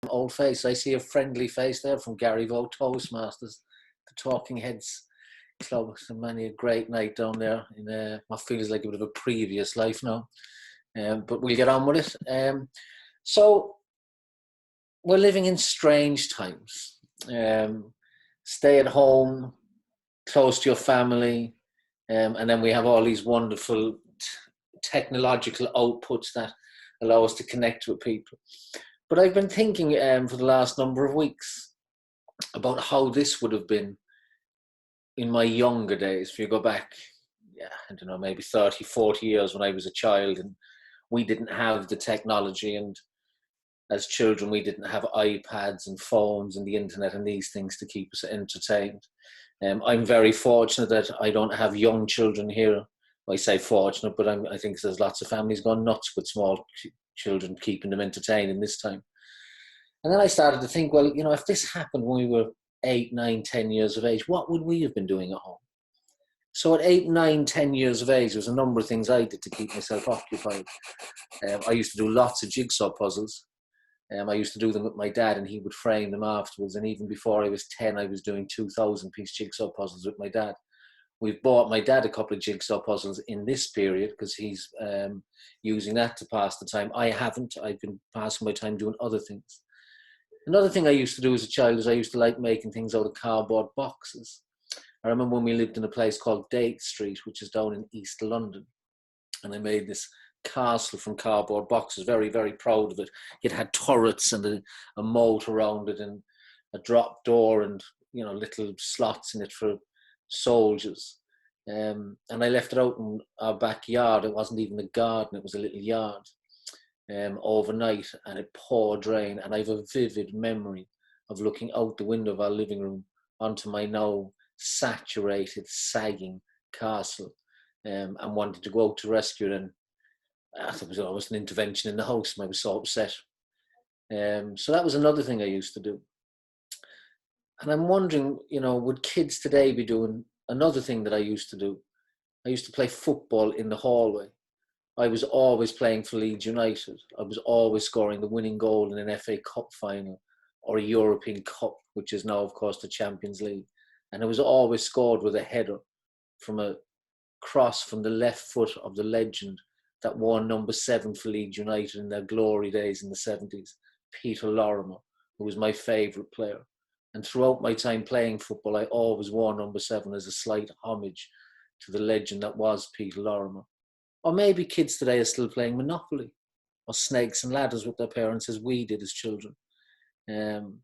old face. I see a friendly face there from Gary Voe Toastmasters, the Talking Heads Club. So many a great night down there in what feels like a bit of a previous life now. But we'll get on with it. So we're living in strange times. Stay at home, close to your family, and then we have all these wonderful technological outputs that allow us to connect with people. But I've been thinking for the last number of weeks about how this would have been in my younger days. If you go back, I don't know, maybe 30, 40 years when I was a child and we didn't have the technology, and as children we didn't have iPads and phones and the internet and these things to keep us entertained. I'm very fortunate that I don't have young children here. I say fortunate, but I think there's lots of families gone nuts with small children, keeping them entertained in this time. And then I started to think, well, you know, if this happened when we were 8, 9, 10 years of age, what would we have been doing at home? So at 8, 9, 10 years of age, there was a number of things I did to keep myself occupied. I used to do lots of jigsaw puzzles. I used to do them with my dad, and he would frame them afterwards. And even before I was 10, I was doing 2,000-piece jigsaw puzzles with my dad. We've bought my dad a couple of jigsaw puzzles in this period because he's using that to pass the time. I haven't. I've been passing my time doing other things. Another thing I used to do as a child is I used to like making things out of cardboard boxes. I remember when we lived in a place called Date Street, which is down in East London, and I made this castle from cardboard boxes. Very, very proud of it. It had turrets and a moat around it and a drop door and, you know, little slots in it for soldiers. And I left it out in our backyard. It wasn't even a garden, it was a little yard. Overnight, and it poured rain, and I have a vivid memory of looking out the window of our living room onto my now saturated, sagging castle, and wanted to go out to rescue it. And I thought it was almost an intervention in the house, and I was so upset. So that was another thing I used to do. And I'm wondering, you know, would kids today be doing another thing that I used to do? I used to play football in the hallway. I was always playing for Leeds United. I was always scoring the winning goal in an FA Cup final or a European Cup, which is now, of course, the Champions League. And it was always scored with a header from a cross from the left foot of the legend that wore number 7 for Leeds United in their glory days in the 70s, Peter Lorimer, who was my favourite player. And throughout my time playing football, I always wore number 7 as a slight homage to the legend that was Peter Lorimer. Or maybe kids today are still playing Monopoly or Snakes and Ladders with their parents as we did as children. And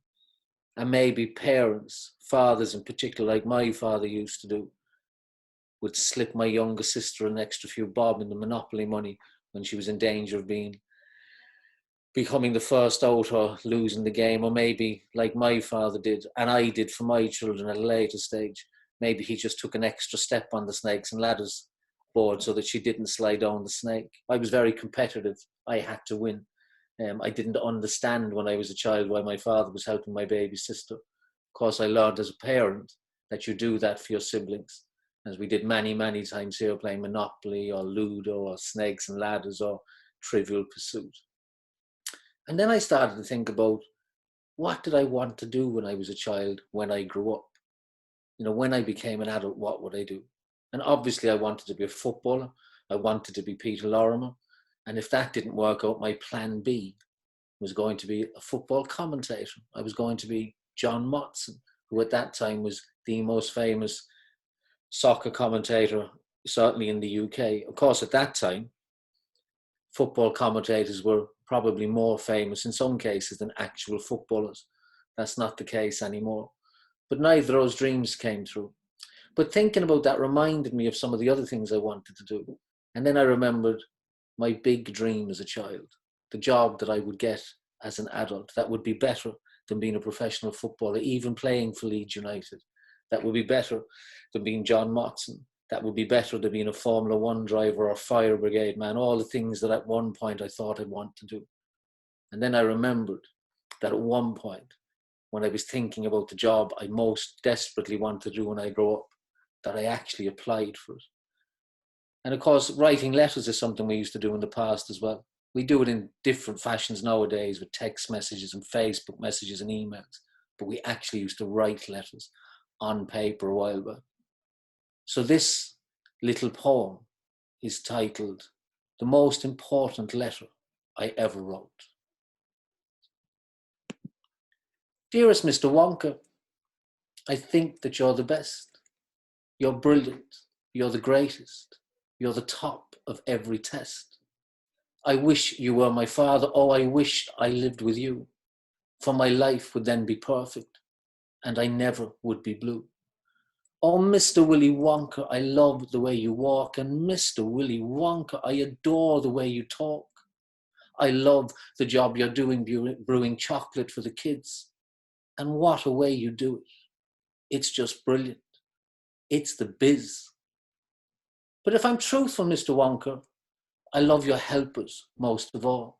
maybe parents, fathers in particular, like my father used to do, would slip my younger sister an extra few bob in the Monopoly money when she was in danger of becoming the first out or losing the game. Or maybe, like my father did, and I did for my children at a later stage, maybe he just took an extra step on the Snakes and Ladders board so that she didn't slide down the snake. I was very competitive. I had to win. I didn't understand when I was a child why my father was helping my baby sister. Of course, I learned as a parent that you do that for your siblings, as we did many, many times here playing Monopoly or Ludo or Snakes and Ladders or Trivial Pursuit. And then I started to think about, what did I want to do when I was a child when I grew up? You know, when I became an adult, what would I do? And obviously I wanted to be a footballer. I wanted to be Peter Lorimer. And if that didn't work out, my plan B was going to be a football commentator. I was going to be John Motson, who at that time was the most famous soccer commentator, certainly in the UK. Of course, at that time, football commentators were probably more famous in some cases than actual footballers. That's not the case anymore. But neither of those dreams came true. But thinking about that reminded me of some of the other things I wanted to do. And then I remembered my big dream as a child, the job that I would get as an adult that would be better than being a professional footballer, even playing for Leeds United. That would be better than being John Motson. That would be better than being a Formula One driver or fire brigade man, all the things that at one point I thought I'd want to do. And then I remembered that at one point, when I was thinking about the job I most desperately wanted to do when I grow up, that I actually applied for it. And of course, writing letters is something we used to do in the past as well. We do it in different fashions nowadays with text messages and Facebook messages and emails, but we actually used to write letters on paper a while back. So this little poem is titled "The Most Important Letter I Ever Wrote." Dearest Mr. Wonka, I think that you're the best. You're brilliant. You're the greatest. You're the top of every test. I wish you were my father. Oh, I wish I lived with you. For my life would then be perfect, and I never would be blue. Oh, Mr. Willy Wonka, I love the way you walk. And Mr. Willy Wonka, I adore the way you talk. I love the job you're doing brewing chocolate for the kids. And what a way you do it. It's just brilliant. It's the biz. But if I'm truthful, Mr. Wonka, I love your helpers most of all.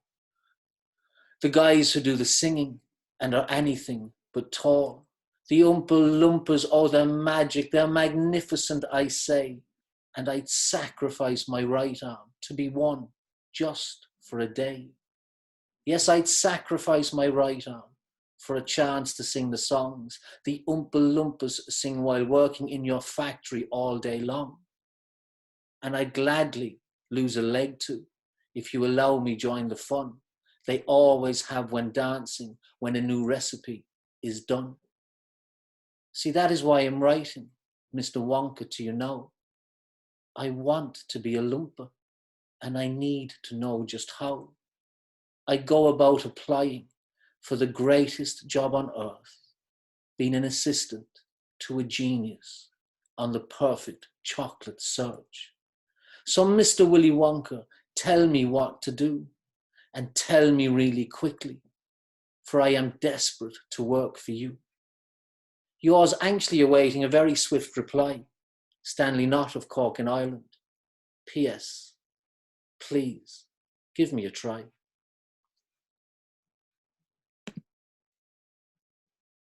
The guys who do the singing and are anything but tall. The Oompa Loompas, oh, they're magic, they're magnificent, I say. And I'd sacrifice my right arm to be one just for a day. Yes, I'd sacrifice my right arm for a chance to sing the songs the Oompa Loompas sing while working in your factory all day long. And I'd gladly lose a leg too if you allow me join the fun they always have when dancing, when a new recipe is done. See, that is why I'm writing, Mr. Wonka, to you now. I want to be a Loompa, and I need to know just how. I go about applying for the greatest job on earth, being an assistant to a genius on the perfect chocolate surge. So, Mr. Willy Wonka, tell me what to do, and tell me really quickly, for I am desperate to work for you. Yours anxiously awaiting a very swift reply, Stanley Notte of Cork in Ireland. P.S. Please, give me a try.